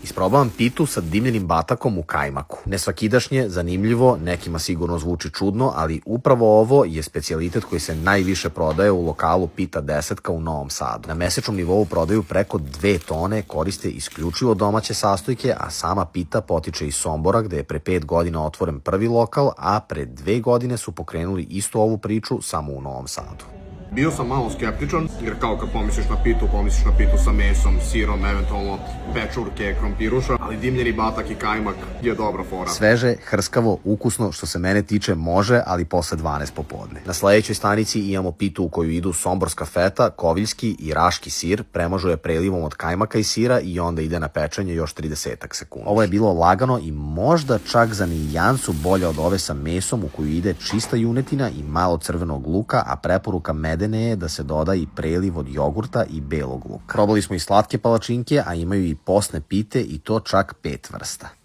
Isprobavam pitu sa dimljenim batakom u kajmaku. Nesvakidašnje, zanimljivo, nekima sigurno zvuči čudno, ali upravo ovo je specijalitet koji se najviše prodaje u lokalu Pita Desetka u Novom Sadu. Na mesečnom nivou prodaju preko 2 tone, koriste isključivo domaće sastojke, a sama pita potiče iz Sombora, gde je pre 5 godina otvoren prvi lokal, a pre 2 godine su pokrenuli istu ovu priču samo u Novom Sadu. Bio sam malo skeptičan, jer kao kad pomisliš na pitu sa mesom, sirom, eventualno pečurke, krompiruša, ali dimljeni batak i kajmak je dobra fora. Sveže, hrskavo, ukusno, što se mene tiče može, ali posle 12 popodne. Na sledećoj stanici imamo pitu u koju idu somborska feta, koviljski i raški sir, premažuje prelivom od kajmaka i sira i onda ide na pečenje još 30 sekundi. Ovo je bilo lagano i možda čak za nijansu bolje od ove sa mesom u koju ide čista junetina i malo crvenog luka, a preporuka medene je da se doda i preliv od jogurta i belog luka. Probali smo i slatke palačinke, a imaju i posne pite i to čak 5 vrsta.